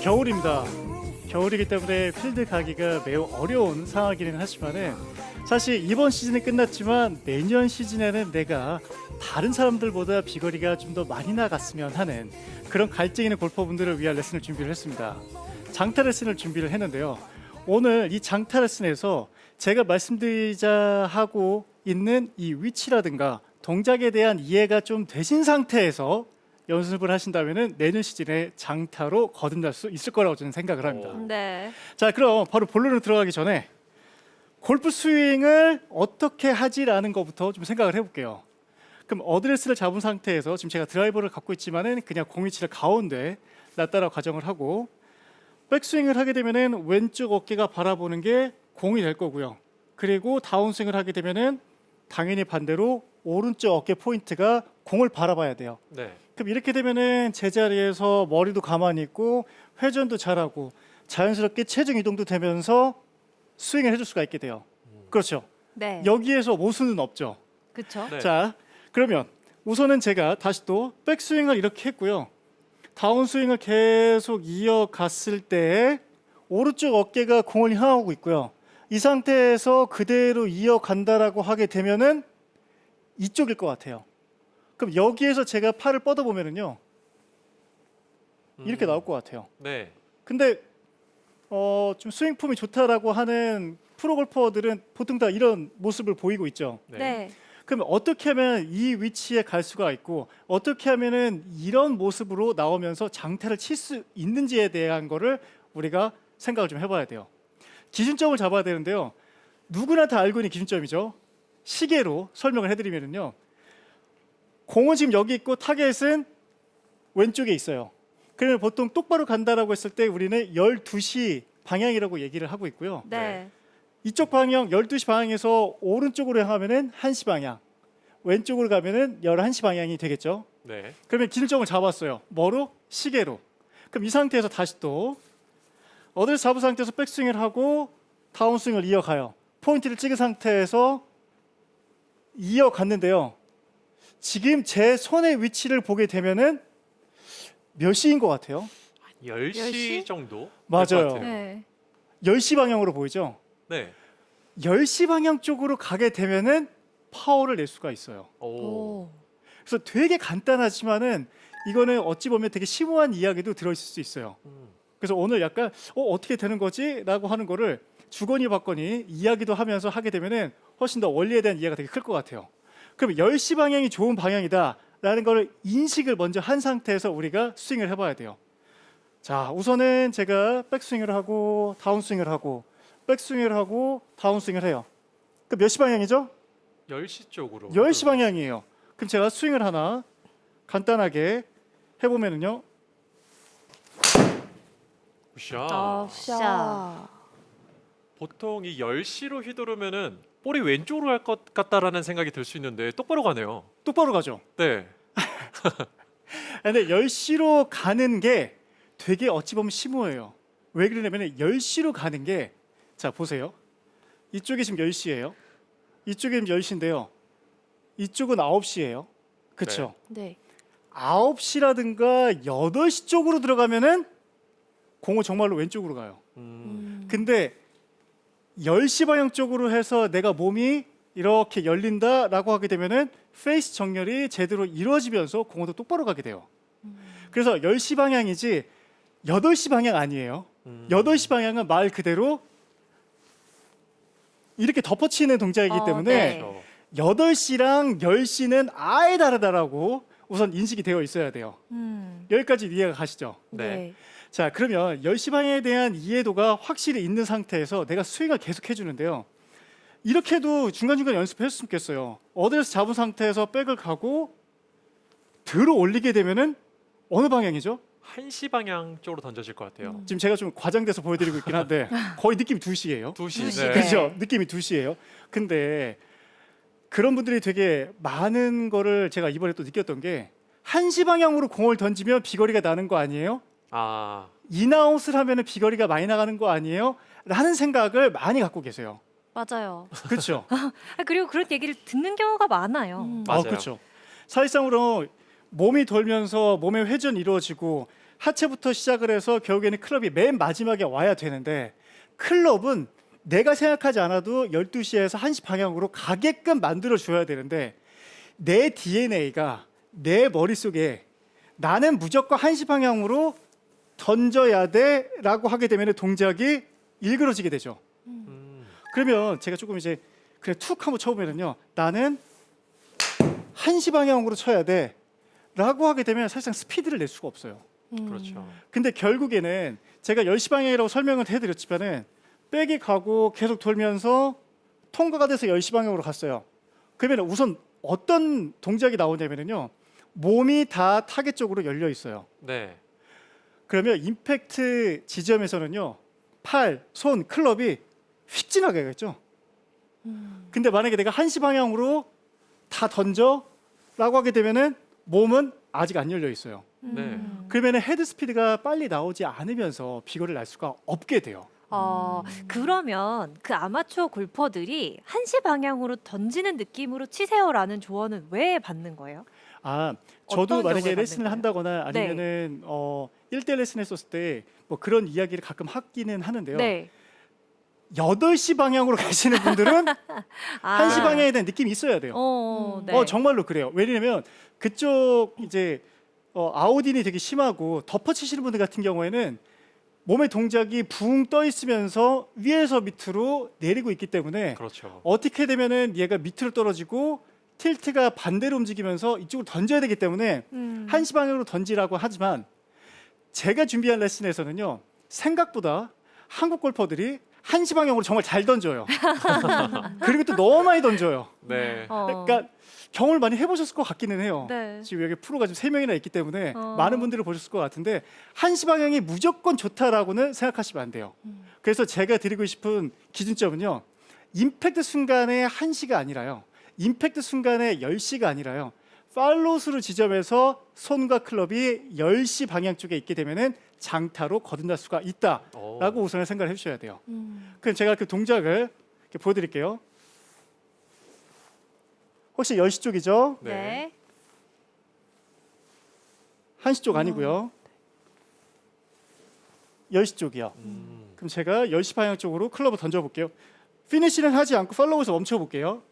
겨울입니다. 겨울이기 때문에 필드 가기가 매우 어려운 상황이긴 하지만은 사실 이번 시즌이 끝났지만 내년 시즌에는 내가 다른 사람들보다 비거리가 좀 더 많이 나갔으면 하는 그런 갈증 있는 골퍼분들을 위한 레슨을 준비를 했습니다. 장타 레슨을 준비를 했는데요. 오늘 이 장타 레슨에서 제가 말씀드리자 하고 있는 이 위치라든가 동작에 대한 이해가 좀 되신 상태에서 연습을 하신다면 내년 시즌에 장타로 거듭날 수 있을 거라고 저는 생각을 합니다. 네. 자, 그럼 바로 본론으로 들어가기 전에 골프 스윙을 어떻게 하지라는 것부터 좀 생각을 해볼게요. 그럼 어드레스를 잡은 상태에서 지금 제가 드라이버를 갖고 있지만은 그냥 공 위치를 가운데 놨다라고 가정을 하고 백스윙을 하게 되면은 왼쪽 어깨가 바라보는 게 공이 될 거고요. 그리고 다운스윙을 하게 되면은 당연히 반대로 오른쪽 어깨 포인트가 공을 바라봐야 돼요. 네. 그럼 이렇게 되면은 제자리에서 머리도 가만히 있고 회전도 잘하고 자연스럽게 체중 이동도 되면서 스윙을 해줄 수가 있게 돼요. 그렇죠. 네. 여기에서 모순은 없죠. 그렇죠. 네. 자, 그러면 우선은 제가 다시 또 백스윙을 이렇게 했고요. 다운스윙을 계속 이어갔을 때 오른쪽 어깨가 공을 향하고 있고요. 이 상태에서 그대로 이어간다라고 하게 되면은 이쪽일 것 같아요. 그럼 여기에서 제가 팔을 뻗어보면은요. 이렇게 나올 것 같아요. 네. 근데 좀 스윙 폼이 좋다라고 하는 프로 골퍼들은 보통 다 이런 모습을 보이고 있죠. 네. 그럼 어떻게 하면 이 위치에 갈 수가 있고 어떻게 하면은 이런 모습으로 나오면서 장타를 칠 수 있는지에 대한 거를 우리가 생각을 좀 해봐야 돼요. 기준점을 잡아야 되는데요. 누구나 다 알고 있는 기준점이죠. 시계로 설명을 해드리면요. 공은 지금 여기 있고 타겟은 왼쪽에 있어요. 그러면 보통 똑바로 간다라고 했을 때 우리는 12시 방향이라고 얘기를 하고 있고요. 네. 이쪽 방향 12시 방향에서 오른쪽으로 향하면은 1시 방향, 왼쪽으로 가면은 11시 방향이 되겠죠. 네. 그러면 기준점을 잡았어요. 뭐로? 시계로. 그럼 이 상태에서 다시 또 어드레스 잡은 상태에서 백스윙을 하고 다운스윙을 이어가요. 포인트를 찍은 상태에서 이어갔는데요. 지금 제 손의 위치를 보게 되면은 몇 시인 것 같아요? 10시 10시? 정도? 맞아요. 될것 같아요. 네. 10시 방향으로 보이죠? 네. 10시 방향 쪽으로 가게 되면은 파워를 낼 수가 있어요. 오. 그래서 되게 간단하지만은 이거는 어찌 보면 되게 심오한 이야기도 들어있을 수 있어요. 그래서 오늘 약간 어떻게 되는 거지? 라고 하는 거를 주거니 받거니 이야기도 하면서 하게 되면은 훨씬 더 원리에 대한 이해가 되게 클 것 같아요. 그럼 10시 방향이 좋은 방향이다 라는 걸 인식을 먼저 한 상태에서 우리가 스윙을 해봐야 돼요. 자, 우선은 제가 백스윙을 하고 다운스윙을 하고 백스윙을 하고 다운스윙을 해요. 그럼 몇 시 방향이죠? 10시 쪽으로. 10시 방향이에요. 그럼 제가 스윙을 하나 간단하게 해보면은요. 굿샷. 샤. 보통 이 10시로 휘두르면은 볼이 왼쪽으로 갈 것 같다라는 생각이 들 수 있는데 똑바로 가네요. 똑바로 가죠. 네. 근데 10시로 가는 게 되게 어찌 보면 심오해요. 왜 그러냐면 10시로 가는 게 자 보세요. 이쪽이 지금 10시예요. 이쪽이 지금 10시인데요. 이쪽은 9시예요. 그렇죠? 네. 9시라든가 8시 쪽으로 들어가면은 공은 정말로 왼쪽으로 가요. 근데 10시 방향 쪽으로 해서 내가 몸이 이렇게 열린다라고 하게 되면은 페이스 정렬이 제대로 이루어지면서 공도 똑바로 가게 돼요. 그래서 10시 방향이지 8시 방향 아니에요. 8시 방향은 말 그대로 이렇게 덮어치는 동작이기 때문에 네. 그렇죠. 8시랑 10시는 아예 다르다라고 우선 인식이 되어 있어야 돼요. 여기까지 이해가 가시죠? 네. 자, 그러면 10시 방향에 대한 이해도가 확실히 있는 상태에서 내가 스윙을 계속 해주는데요. 이렇게 해도 중간중간 연습했으면 좋겠어요. 어드레스 잡은 상태에서 백을 가고 들어 올리게 되면은 어느 방향이죠? 1시 방향 쪽으로 던져질 것 같아요. 지금 제가 좀 과장돼서 보여드리고 있긴 한데 거의 느낌이 2시예요. 2시. 2시. 네. 네. 그렇죠? 느낌이 2시예요. 근데 그런 분들이 되게 많은 거를 제가 이번에 또 느꼈던 게 1시 방향으로 공을 던지면 비거리가 나는 거 아니에요? 아. 인아웃을 하면 비거리가 많이 나가는 거 아니에요? 라는 생각을 많이 갖고 계세요. 맞아요. 그렇죠? 그리고 그런 얘기를 듣는 경우가 많아요. 맞아요. 그렇죠. 사실상으로 몸이 돌면서 몸의 회전이 이루어지고 하체부터 시작을 해서 결국에는 클럽이 맨 마지막에 와야 되는데 클럽은 내가 생각하지 않아도 12시에서 1시 방향으로 가게끔 만들어 줘야 되는데 내 DNA가 내 머릿속에 나는 무조건 1시 방향으로 던져야 돼라고 하게 되면 동작이 일그러지게 되죠. 그러면 제가 조금 이제 그냥 툭 한번 쳐보면요, 나는 1시 방향으로 쳐야 돼라고 하게 되면 사실상 스피드를 낼 수가 없어요. 그렇죠. 근데 결국에는 제가 10시 방향이라고 설명을 해드렸지만은 백이 가고 계속 돌면서 통과가 돼서 10시 방향으로 갔어요. 그러면 우선 어떤 동작이 나오냐면요, 몸이 다 타겟 쪽으로 열려 있어요. 네. 그러면 임팩트 지점에서는요, 팔, 손, 클럽이 휙 지나가겠죠. 근데 만약에 내가 1시 방향으로 다 던져라고 하게 되면은 몸은 아직 안 열려 있어요. 네. 그러면 헤드 스피드가 빨리 나오지 않으면서 비거리를 날 수가 없게 돼요. 그러면 그 아마추어 골퍼들이 1시 방향으로 던지는 느낌으로 치세요라는 조언은 왜 받는 거예요? 아, 어떤 저도 만약에 경우에 레슨을 받는 한다거나 아니면은 1대1 레슨 했었을 때 뭐 그런 이야기를 가끔 하기는 하는데요. 네. 8시 방향으로 가시는 분들은 1시 방향에 대한 느낌이 있어야 돼요. 네. 정말로 그래요. 왜냐면 그쪽 이제 아웃인이 되게 심하고 덮어치시는 분들 같은 경우에는 몸의 동작이 붕 떠 있으면서 위에서 밑으로 내리고 있기 때문에 그렇죠. 어떻게 되면은 얘가 밑으로 떨어지고 틸트가 반대로 움직이면서 이쪽으로 던져야 되기 때문에 1시 방향으로 던지라고 하지만 제가 준비한 레슨에서는요, 생각보다 한국 골퍼들이 1시 방향으로 정말 잘 던져요. 그리고 또 너무 많이 던져요. 네. 그러니까 경험을 많이 해보셨을 것 같기는 해요. 네. 지금 여기 프로가 지금 3명이나 있기 때문에 어. 많은 분들을 보셨을 것 같은데 1시 방향이 무조건 좋다라고는 생각하시면 안 돼요. 그래서 제가 드리고 싶은 기준점은요, 임팩트 순간의 1시가 아니라요, 임팩트 순간의 10시가 아니라요, 팔로스루 지점에서 손과 클럽이 10시 방향 쪽에 있게 되면은 장타로 거듭날 수가 있다라고 오. 우선은 생각을 해주셔야 돼요. 그럼 제가 그 동작을 이렇게 보여드릴게요. 혹시 10시 쪽이죠? 네. 1시 쪽 아니고요. 10시 쪽이요. 그럼 제가 10시 방향 쪽으로 클럽을 던져볼게요. 피니시는 하지 않고 팔로우에서 멈춰볼게요.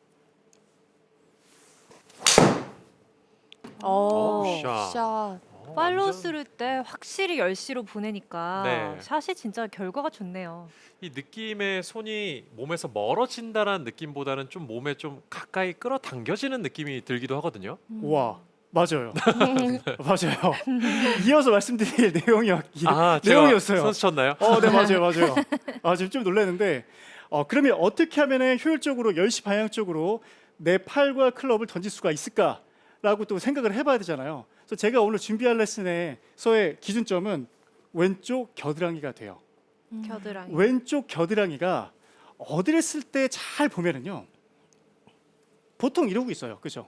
샷. 샷. 팔로우 스루 때 확실히 10시로 보내니까 네. 샷이 진짜 결과가 좋네요. 이 느낌의 손이 몸에서 멀어진다라는 느낌보다는 좀 몸에 좀 가까이 끌어당겨지는 느낌이 들기도 하거든요. 와, 맞아요. 맞아요. 이어서 말씀드릴 내용이었어요. 선수 쳤나요? 네, 맞아요. 지금 좀 놀랐는데, 그러면 어떻게 하면 효율적으로 10시 방향 쪽으로 내 팔과 클럽을 던질 수가 있을까라고 또 생각을 해봐야 되잖아요. 그래서 제가 오늘 준비할 레슨에서의 기준점은 왼쪽 겨드랑이가 돼요. 겨드랑이. 왼쪽 겨드랑이가 어디를 쓸 때 잘 보면은요, 보통 이러고 있어요. 그죠?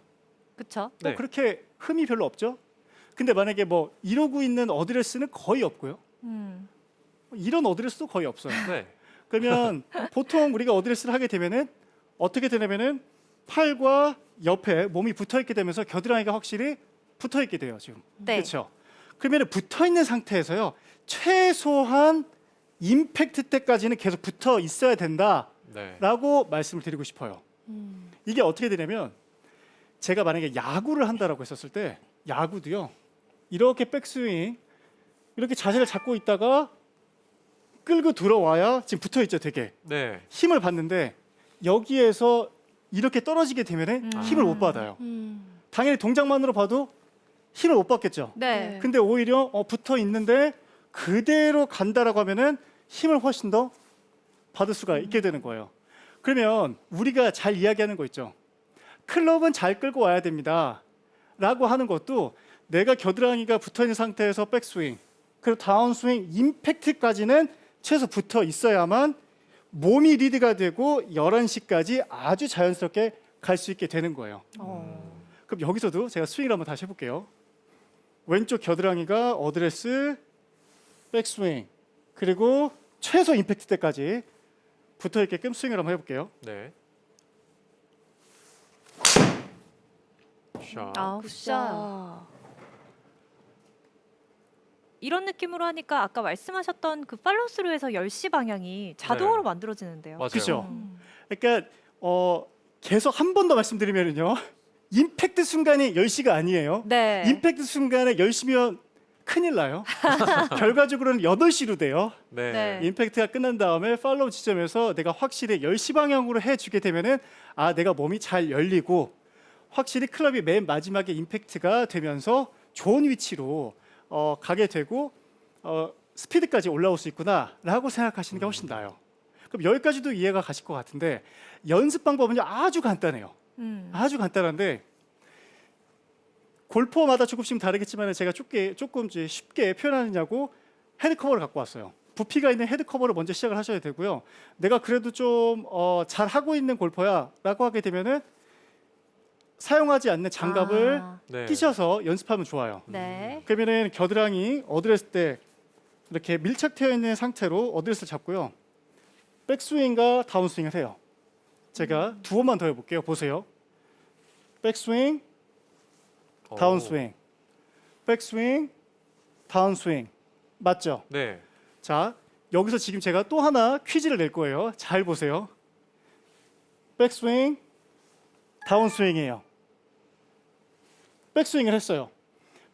그쵸? 네. 그렇게 흠이 별로 없죠. 근데 만약에 뭐 이러고 있는 어드레스는 거의 없고요, 이런 어드레스도 거의 없어요. 네. 그러면 보통 우리가 어드레스를 하게 되면은 어떻게 되냐면은 팔과 옆에 몸이 붙어 있게 되면서 겨드랑이가 확실히 붙어 있게 돼요. 지금 네. 그렇죠. 그러면 붙어 있는 상태에서요, 최소한 임팩트 때까지는 계속 붙어 있어야 된다라고 네. 말씀을 드리고 싶어요. 이게 어떻게 되냐면, 제가 만약에 야구를 한다라고 했었을 때, 야구도요, 이렇게 백스윙 이렇게 자세를 잡고 있다가 끌고 들어와야 지금 붙어 있죠. 되게 네. 힘을 받는데 여기에서 이렇게 떨어지게 되면은 힘을 못 받아요. 당연히 동작만으로 봐도 힘을 못 받겠죠. 네. 근데 오히려 붙어 있는데 그대로 간다라고 하면은 힘을 훨씬 더 받을 수가 있게 되는 거예요. 그러면 우리가 잘 이야기하는 거 있죠. 클럽은 잘 끌고 와야 됩니다 라고 하는 것도, 내가 겨드랑이가 붙어 있는 상태에서 백스윙 그리고 다운스윙 임팩트까지는 최소 붙어 있어야만 몸이 리드가 되고 11시까지 아주 자연스럽게 갈 수 있게 되는 거예요. 그럼 여기서도 제가 스윙을 한번 다시 해볼게요. 왼쪽 겨드랑이가 어드레스, 백스윙, 그리고 최소 임팩트 때까지 붙어 있게끔 스윙을 한번 해볼게요. 네. 샷. 아, 굿샷. 이런 느낌으로 하니까 아까 말씀하셨던 그 팔로우스루에서 10시 방향이 자동으로 네. 만들어지는데요. 맞아요. 그죠? 음. 그러니까 계속 한 번 더 말씀드리면요. 임팩트 순간이 10시가 아니에요. 네. 임팩트 순간에 10시면 큰일 나요. 결과적으로는 8시로 돼요. 네. 네. 임팩트가 끝난 다음에 팔로우 지점에서 내가 확실히 10시 방향으로 해주게 되면은 내가 몸이 잘 열리고 확실히 클럽이 맨 마지막에 임팩트가 되면서 좋은 위치로 가게 되고 스피드까지 올라올 수 있구나라고 생각하시는 게 훨씬 나아요. 그럼 여기까지도 이해가 가실 것 같은데 연습 방법은요 아주 간단해요. 아주 간단한데 골퍼마다 조금씩 다르겠지만 제가 조금 이제 쉽게 표현하느냐고 헤드 커버를 갖고 왔어요. 부피가 있는 헤드 커버를 먼저 시작을 하셔야 되고요. 내가 그래도 좀 잘 하고 있는 골퍼야라고 하게 되면은 사용하지 않는 장갑을 네. 끼셔서 연습하면 좋아요. 네. 그러면은 겨드랑이 어드레스 때 이렇게 밀착되어 있는 상태로 어드레스를 잡고요. 백스윙과 다운스윙을 해요. 제가 두 번만 더 해볼게요. 보세요. 백스윙, 오. 다운스윙, 백스윙, 다운스윙. 맞죠? 네. 자, 여기서 지금 제가 또 하나 퀴즈를 낼 거예요. 잘 보세요. 백스윙, 다운스윙이에요. 백스윙을 했어요.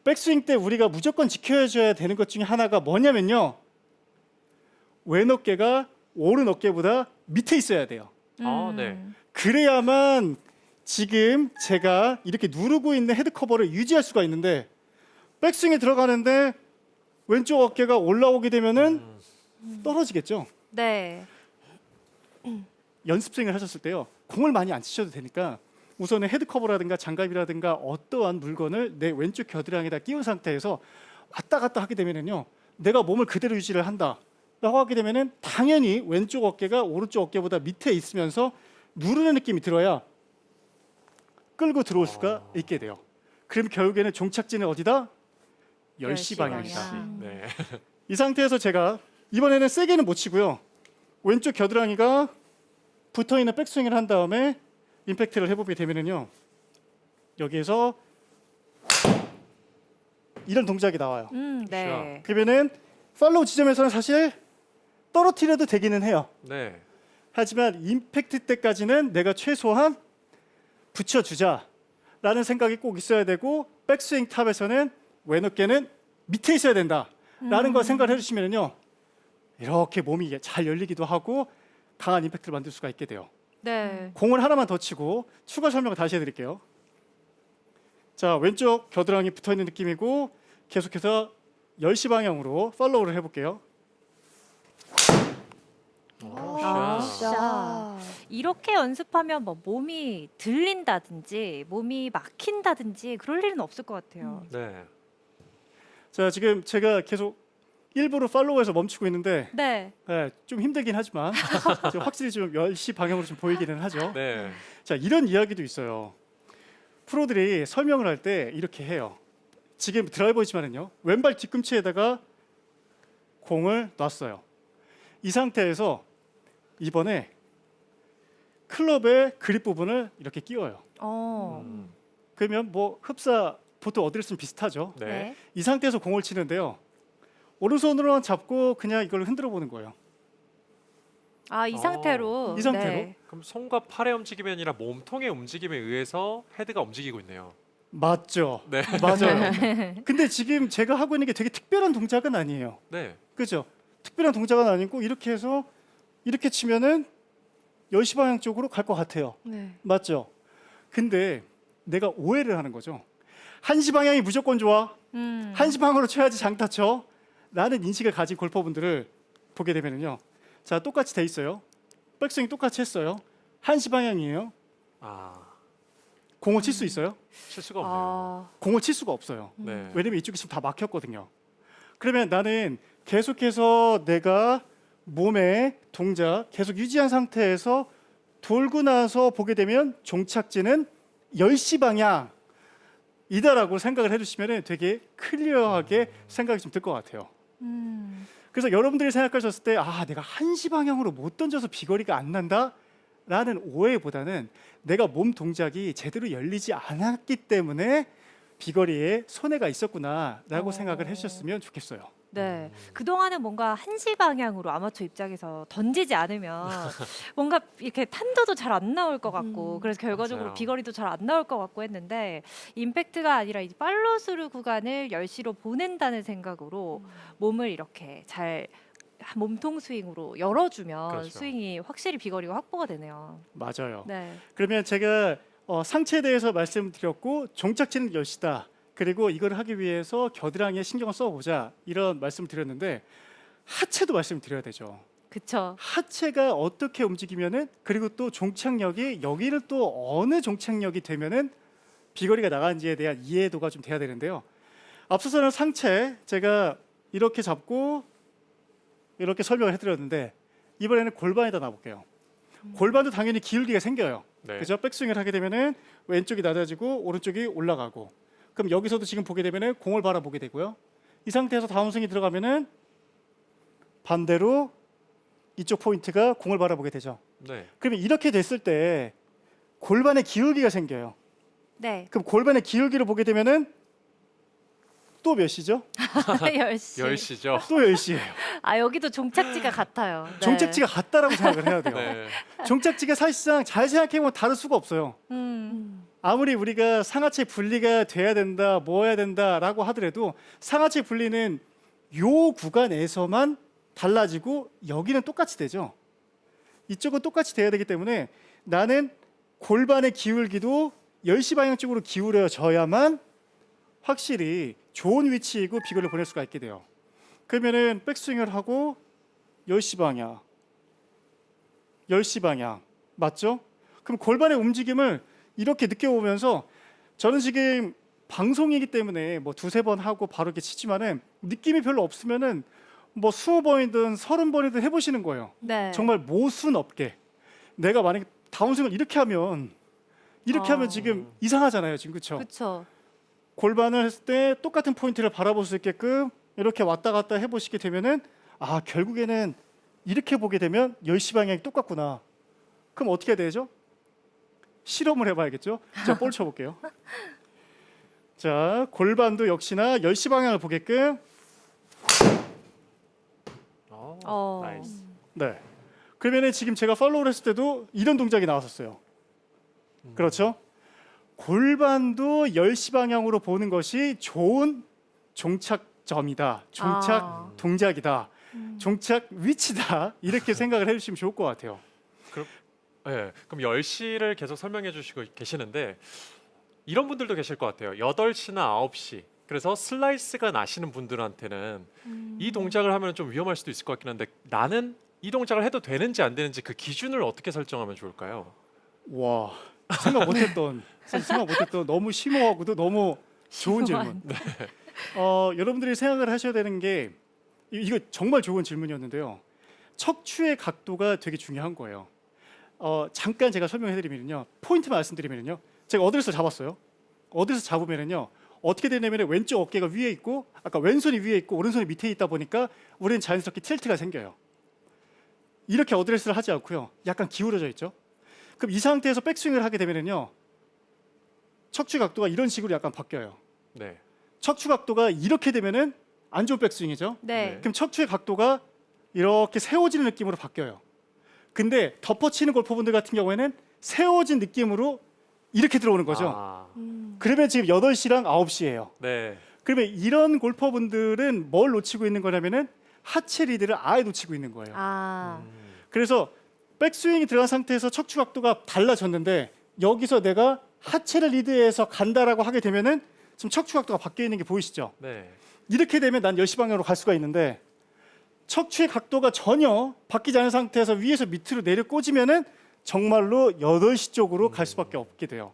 백스윙 때 우리가 무조건 지켜줘야 되는 것 중에 하나가 뭐냐면요. 왼 어깨가 오른 어깨보다 밑에 있어야 돼요. 네. 그래야만 지금 제가 이렇게 누르고 있는 헤드 커버를 유지할 수가 있는데 백스윙에 들어가는데 왼쪽 어깨가 올라오게 되면은 떨어지겠죠. 네. 연습 스윙을 하셨을 때요. 공을 많이 안 치셔도 되니까 우선은 헤드 커버라든가 장갑이라든가 어떠한 물건을 내 왼쪽 겨드랑이에다 끼운 상태에서 왔다 갔다 하게 되면은요. 내가 몸을 그대로 유지를 한다라고 하게 되면은 당연히 왼쪽 어깨가 오른쪽 어깨보다 밑에 있으면서 누르는 느낌이 들어야 끌고 들어올 수가 있게 돼요. 그럼 결국에는 종착지는 어디다? 10시 10시 방향이다. 방향. 네. 이 상태에서 제가 이번에는 세게는 못 치고요. 왼쪽 겨드랑이가 붙어있는 백스윙을 한 다음에 임팩트를 해보게 되면은요. 여기에서 이런 동작이 나와요. 네. 그러면은 팔로우 지점에서는 사실 떨어뜨려도 되기는 해요. 네. 하지만 임팩트 때까지는 내가 최소한 붙여주자라는 생각이 꼭 있어야 되고 백스윙 탑에서는 왼 어깨는 밑에 있어야 된다라는 걸 생각을 해주시면요. 이렇게 몸이 잘 열리기도 하고 강한 임팩트를 만들 수가 있게 돼요. 네. 공을 하나만 더 치고 추가 설명을 다시 해드릴게요. 자, 왼쪽 겨드랑이 붙어있는 느낌이고 계속해서 10시 방향으로 팔로우를 해볼게요. 샷. 이렇게 연습하면 뭐 몸이 들린다든지 몸이 막힌다든지 그럴 일은 없을 것 같아요. 네. 자, 지금 제가 계속 일부러 팔로우에서 멈추고 있는데 네. 좀 힘들긴 하지만 지금 확실히 좀 10시 방향으로 좀 보이기는 하죠. 네. 자, 이런 이야기도 있어요. 프로들이 설명을 할 때 이렇게 해요. 지금 드라이버지만은요. 왼발 뒤꿈치에다가 공을 놨어요. 이 상태에서 이번에 클럽의 그립 부분을 이렇게 끼워요. 음. 그러면 뭐 흡사 보통 어드레스는 비슷하죠. 네. 네. 이 상태에서 공을 치는데요. 오른손으로만 잡고 그냥 이걸 흔들어 보는 거예요. 이 상태로. 이 상태로? 네. 그럼 손과 팔의 움직임이 아니라 몸통의 움직임에 의해서 헤드가 움직이고 있네요. 맞죠? 네. 맞아요. 근데 지금 제가 하고 있는 게 되게 특별한 동작은 아니에요. 네. 그죠? 특별한 동작은 아니고 이렇게 해서 이렇게 치면은 10시 방향 쪽으로 갈 것 같아요. 네. 맞죠? 근데 내가 오해를 하는 거죠. 1시 방향이 무조건 좋아. 1시 방향으로 쳐야지 장타 쳐. 라는 인식을 가진 골퍼분들을 보게 되면은요. 자, 똑같이 돼 있어요. 백스윙 똑같이 했어요. 1시 방향이에요. 공을 칠 수 있어요? 칠 수가 없네요. 공을 칠 수가 없어요. 네. 왜냐면 이쪽이 지금 다 막혔거든요. 그러면 나는 계속해서 내가 몸의 동작 계속 유지한 상태에서 돌고 나서 보게 되면 종착지는 10시 방향이다라고 생각을 해주시면 되게 클리어하게 생각이 좀 들 것 같아요. 그래서 여러분들이 생각하셨을 때 내가 1시 방향으로 못 던져서 비거리가 안 난다? 라는 오해보다는 내가 몸 동작이 제대로 열리지 않았기 때문에 비거리에 손해가 있었구나 라고 생각을 해주셨으면 좋겠어요. 네. 그동안은 뭔가 한시 방향으로 아마추어 입장에서 던지지 않으면 뭔가 이렇게 탄도도 잘 안 나올 것 같고 그래서 결과적으로 맞아요. 비거리도 잘 안 나올 것 같고 했는데 임팩트가 아니라 이제 팔로스루 구간을 10시로 보낸다는 생각으로 몸을 이렇게 잘 몸통 스윙으로 열어주면 그렇죠. 스윙이 확실히 비거리가 확보가 되네요. 맞아요. 네. 그러면 제가 상체에 대해서 말씀드렸고 종착지는 10시다. 그리고 이걸 하기 위해서 겨드랑이에 신경을 써보자 이런 말씀을 드렸는데 하체도 말씀드려야 되죠. 그쵸. 하체가 어떻게 움직이면은 그리고 또 종착역이 여기를 또 어느 종착역이 되면은 비거리가 나가는지에 대한 이해도가 좀 돼야 되는데요. 앞서서는 상체 제가 이렇게 잡고 이렇게 설명을 해드렸는데 이번에는 골반에다 놔볼게요. 골반도 당연히 기울기가 생겨요. 네. 그죠? 백스윙을 하게 되면은 왼쪽이 낮아지고 오른쪽이 올라가고 그럼 여기서도 지금 보게 되면은 공을 바라보게 되고요. 이 상태에서 다운스윙이 들어가면은 반대로 이쪽 포인트가 공을 바라보게 되죠. 네. 그러면 이렇게 됐을 때 골반에 기울기가 생겨요. 네. 그럼 골반의 기울기를 보게 되면은 또 몇 시죠? 10시. 10시죠. 또 10시예요. 아, 여기도 종착지가 같아요. 네. 종착지가 같다라고 생각을 해야 돼요. 네. 종착지가 사실상 잘 생각해보면 다를 수가 없어요. 음. 아무리 우리가 상하체 분리가 돼야 된다, 뭐 해야 된다라고 하더라도 상하체 분리는 요 구간에서만 달라지고 여기는 똑같이 되죠. 이쪽은 똑같이 돼야 되기 때문에 나는 골반의 기울기도 10시 방향 쪽으로 기울여져야만 확실히 좋은 위치이고 비거리를 보낼 수가 있게 돼요. 그러면은 백스윙을 하고 10시 방향, 10시 방향 맞죠? 그럼 골반의 움직임을 이렇게 느껴보면서 저는 지금 방송이기 때문에 뭐 두세 번 하고 바로 이렇게 치지만은 느낌이 별로 없으면은 뭐 20번이든 30번이든 해보시는 거예요. 네. 정말 모순 없게 내가 만약에 다운스윙을 이렇게 하면 지금 이상하잖아요. 지금 그렇죠? 그렇죠. 골반을 했을 때 똑같은 포인트를 바라볼 수 있게끔 이렇게 왔다 갔다 해보시게 되면은 아 결국에는 이렇게 보게 되면 10시 방향이 똑같구나. 그럼 어떻게 해야 되죠? 실험을 해봐야겠죠. 자, 볼 쳐볼게요. 자, 골반도 역시나 10시 방향을 보게끔. 나이스. 네. 그러면은 지금 제가 팔로우를 했을 때도 이런 동작이 나왔었어요. 그렇죠? 골반도 10시 방향으로 보는 것이 좋은 종착점이다. 종착 아. 동작이다. 종착 위치다. 이렇게 생각을 해주시면 좋을 것 같아요. 네, 그럼 10시를 계속 설명해 주시고 계시는데 이런 분들도 계실 것 같아요. 8시나 9시. 그래서 슬라이스가 나시는 분들한테는 이 동작을 하면 좀 위험할 수도 있을 것 같긴 한데 나는 이 동작을 해도 되는지 안 되는지 그 기준을 어떻게 설정하면 좋을까요? 와, 생각 못했던 너무 심오하고도 너무 좋은 질문. 여러분들이 생각을 하셔야 되는 게 이거 정말 좋은 질문이었는데요. 척추의 각도가 되게 중요한 거예요. 잠깐 제가 설명해드리면요, 포인트 말씀드리면요, 제가 어드레스 잡았어요. 어드레스 잡으면요, 어떻게 되냐면 왼쪽 어깨가 위에 있고, 아까 왼손이 위에 있고 오른손이 밑에 있다 보니까 우리는 자연스럽게 틸트가 생겨요. 이렇게 어드레스를 하지 않고요, 약간 기울어져 있죠. 그럼 이 상태에서 백스윙을 하게 되면요, 척추 각도가 이런 식으로 약간 바뀌어요. 네. 척추 각도가 이렇게 되면은 안 좋은 백스윙이죠. 네. 네. 그럼 척추의 각도가 이렇게 세워지는 느낌으로 바뀌어요. 근데 덮어치는 골퍼분들 같은 경우에는 세워진 느낌으로 이렇게 들어오는 거죠. 아, 그러면 지금 8시랑 9시예요. 네. 그러면 이런 골퍼분들은 뭘 놓치고 있는 거냐면은 하체 리드를 아예 놓치고 있는 거예요. 아. 그래서 백스윙이 들어간 상태에서 척추 각도가 달라졌는데 여기서 내가 하체를 리드해서 간다라고 하게 되면은 지금 척추 각도가 바뀌어 있는 게 보이시죠? 네. 이렇게 되면 난 10시 방향으로 갈 수가 있는데 척추의 각도가 전혀 바뀌지 않은 상태에서 위에서 밑으로 내려 꽂으면은 정말로 8시 쪽으로 갈 수밖에 없게 돼요.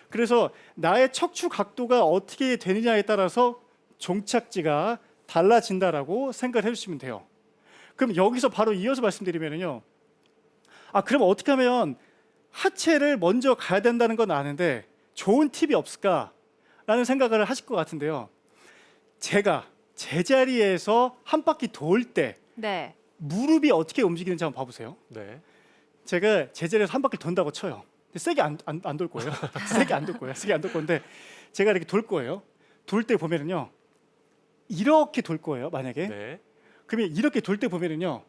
그래서 나의 척추 각도가 어떻게 되느냐에 따라서 종착지가 달라진다라고 생각을 해주시면 돼요. 그럼 여기서 바로 이어서 말씀드리면요, 그럼 어떻게 하면 하체를 먼저 가야 된다는 건 아는데 좋은 팁이 없을까라는 생각을 하실 것 같은데요. 제가 제자리에서 한 바퀴 돌 때 네. 무릎이 어떻게 움직이는지 한번 봐보세요. 네. 제가 제자리에서 한 바퀴 돈다고 쳐요. 근데 세게 안 돌 거예요. 세게 안 돌 거예요. 세게 안 돌 건데 제가 이렇게 돌 거예요. 돌 때 보면은요, 이렇게 돌 거예요. 만약에. 네. 그러면 이렇게 돌 때 보면은요.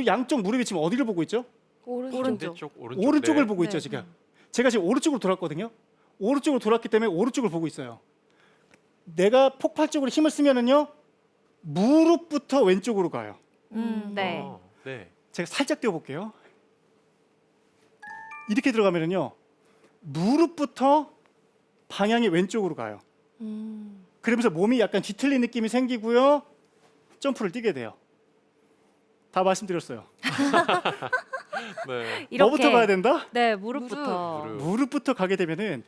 양쪽 무릎이 지금 어디를 보고 있죠? 오른쪽. 반대쪽 오른쪽. 오른쪽을 네. 보고 있죠, 네. 지금. 제가 지금 오른쪽으로 돌았거든요. 오른쪽으로 돌았기 때문에 오른쪽을 보고 있어요. 내가 폭발적으로 힘을 쓰면은요. 무릎부터 왼쪽으로 가요. 네. 네. 제가 살짝 띄워 볼게요. 이렇게 들어가면은요. 무릎부터 방향이 왼쪽으로 가요. 그러면서 몸이 약간 뒤틀린 느낌이 생기고요. 점프를 뛰게 돼요. 다 말씀드렸어요. 네. 이렇게. 뭐부터 가야 된다? 네, 무릎부터. 무릎. 무릎부터 가게 되면은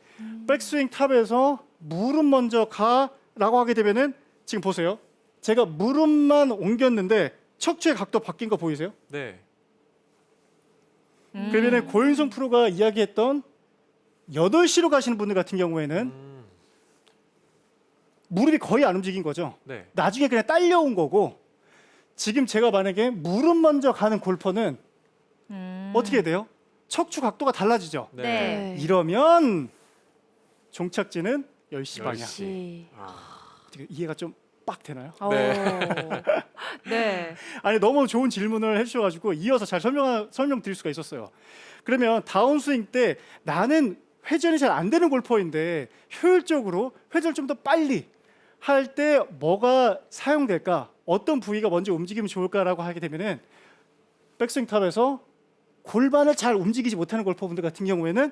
백스윙 탑에서 무릎 먼저 가라고 하게 되면은 지금 보세요. 제가 무릎만 옮겼는데 척추의 각도 바뀐 거 보이세요? 네. 그러면은 고윤성 프로가 이야기했던 8시로 가시는 분들 같은 경우에는 무릎이 거의 안 움직인 거죠. 네. 나중에 그냥 딸려온 거고 지금 제가 만약에 무릎 먼저 가는 골퍼는 어떻게 돼요? 척추 각도가 달라지죠. 네. 네. 이러면 종착지는 10시 방향. 10시. 아. 어떻게 이해가 좀 빡 되나요? 네. 네. 아니 너무 좋은 질문을 해주셔가지고 이어서 잘 설명드릴 수가 있었어요. 그러면 다운스윙 때 나는 회전이 잘 안 되는 골퍼인데 효율적으로 회전을 좀 더 빨리 할 때 뭐가 사용될까? 어떤 부위가 먼저 움직이면 좋을까라고 하게 되면은 백스윙 탑에서 골반을 잘 움직이지 못하는 골퍼분들 같은 경우에는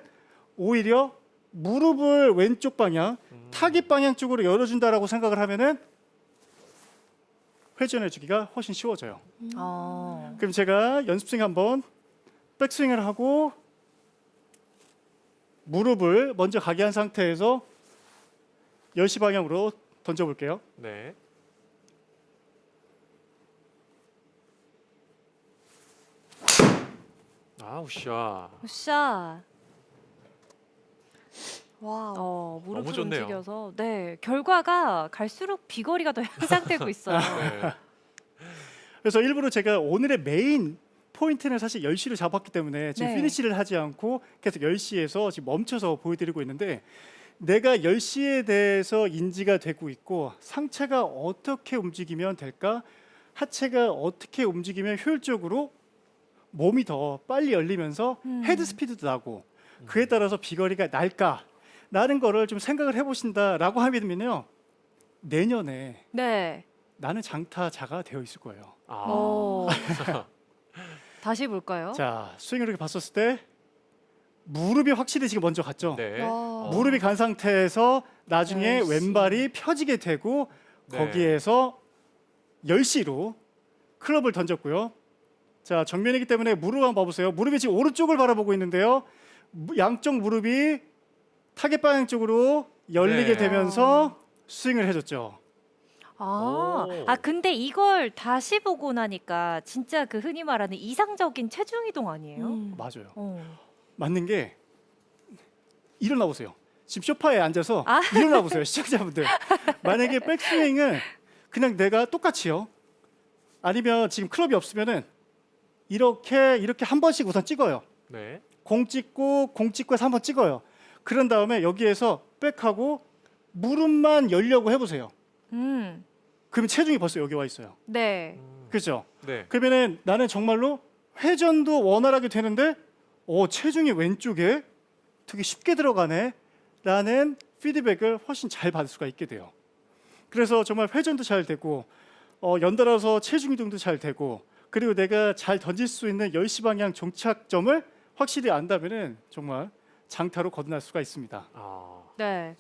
오히려 무릎을 왼쪽 방향, 타깃 방향 쪽으로 열어준다라고 생각을 하면은 회전해주기가 훨씬 쉬워져요. 그럼 제가 연습생 한번 백스윙을 하고 무릎을 먼저 가게 한 상태에서 10시 방향으로 던져볼게요. 네. 아우 샤. 샷. 와우. 무릎을 너무 좋네요. 움직여서 네 결과가 갈수록 비거리가 더 향상되고 있어요. 네. 그래서 일부러 제가 오늘의 메인 포인트는 사실 10시를 잡았기 때문에 지금 네. 피니시를 하지 않고 계속 10시에서 지금 멈춰서 보여드리고 있는데 내가 10시에 대해서 인지가 되고 있고 상체가 어떻게 움직이면 될까? 하체가 어떻게 움직이면 효율적으로 몸이 더 빨리 열리면서 헤드 스피드도 나고 그에 따라서 비거리가 날까? 라는 거를 좀 생각을 해보신다라고 하면요 내년에 네. 나는 장타자가 되어 있을 거예요. 아. 다시 볼까요? 자 스윙을 이렇게 봤었을 때 무릎이 확실히 지금 먼저 갔죠. 네. 와. 무릎이 간 상태에서 나중에 열시. 왼발이 펴지게 되고 네. 거기에서 10시로 클럽을 던졌고요. 자 정면이기 때문에 무릎 한번 봐보세요. 무릎이 지금 오른쪽을 바라보고 있는데요. 양쪽 무릎이 타겟 방향 쪽으로 열리게 네. 되면서 스윙을 해줬죠. 오. 근데 이걸 다시 보고 나니까 진짜 그 흔히 말하는 이상적인 체중 이동 아니에요? 맞아요. 어. 맞는 게 일어나 보세요. 지금 소파에 앉아서 아. 일어나 보세요, 시청자분들. 만약에 백스윙을 그냥 내가 똑같이요. 아니면 지금 클럽이 없으면은 이렇게 한 번씩 우선 찍어요. 네. 공 찍고 해서 한 번 찍어요. 그런 다음에 여기에서 백하고 무릎만 열려고 해보세요. 그러면 체중이 벌써 여기 와 있어요. 네. 그렇죠? 네. 그러면은 나는 정말로 회전도 원활하게 되는데 체중이 왼쪽에 되게 쉽게 들어가네 라는 피드백을 훨씬 잘 받을 수가 있게 돼요. 그래서 정말 회전도 잘 되고 연달아서 체중 이동도 잘 되고 그리고 내가 잘 던질 수 있는 10시 방향 종착점을 확실히 안다면은 정말 장타로 거듭날 수가 있습니다. 아. 네.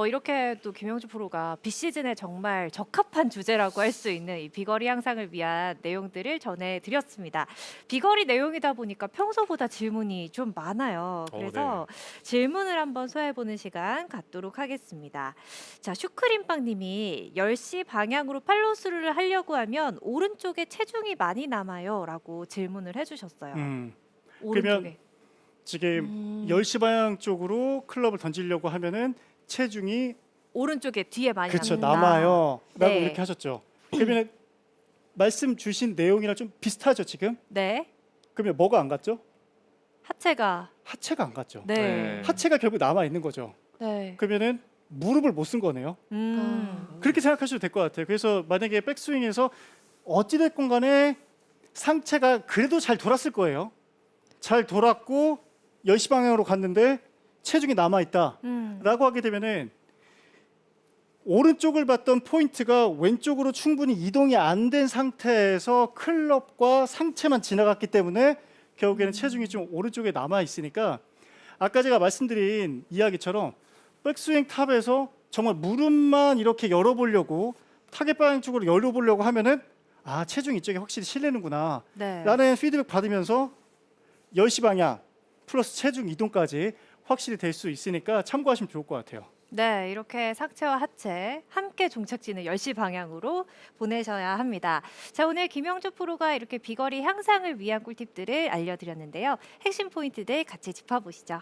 이렇게 또 김영주 프로가 비시즌에 정말 적합한 주제라고 할 수 있는 이 비거리 향상을 위한 내용들을 전해드렸습니다. 비거리 내용이다 보니까 평소보다 질문이 좀 많아요. 그래서 질문을 한번 소화해보는 시간 갖도록 하겠습니다. 자, 슈크림빵님이 10시 방향으로 팔로스루를 하려고 하면 오른쪽에 체중이 많이 남아요 라고 질문을 해주셨어요. 오른쪽에. 지금 10시 방향 쪽으로 클럽을 던지려고 하면은 체중이 오른쪽에 뒤에 많이 그렇죠 남는다. 남아요 라고 네. 이렇게 하셨죠. 그러면 말씀 주신 내용이랑 좀 비슷하죠 지금? 네. 그러면 뭐가 안 갔죠? 하체가 하체가 안 갔죠. 네. 네. 하체가 결국 남아 있는 거죠. 네. 그러면은 무릎을 못 쓴 거네요. 그렇게 생각하셔도 될 것 같아요. 그래서 만약에 백스윙에서 어찌됐건 간에 상체가 그래도 잘 돌았을 거예요. 잘 돌았고 10시 방향으로 갔는데 체중이 남아있다라고 하게 되면은 오른쪽을 봤던 포인트가 왼쪽으로 충분히 이동이 안 된 상태에서 클럽과 상체만 지나갔기 때문에 결국에는 체중이 좀 오른쪽에 남아있으니까 아까 제가 말씀드린 이야기처럼 백스윙 탑에서 정말 무릎만 이렇게 열어보려고 타겟 방향 쪽으로 열어보려고 하면은 아 체중 이쪽에 확실히 실리는구나 네. 라는 피드백 받으면서 10시 방향 플러스 체중 이동까지 확실히 될 수 있으니까 참고하시면 좋을 것 같아요. 네, 이렇게 상체와 하체 함께 종착지는 10시 방향으로 보내셔야 합니다. 자, 오늘 김영주 프로가 이렇게 비거리 향상을 위한 꿀팁들을 알려드렸는데요. 핵심 포인트들 같이 짚어보시죠.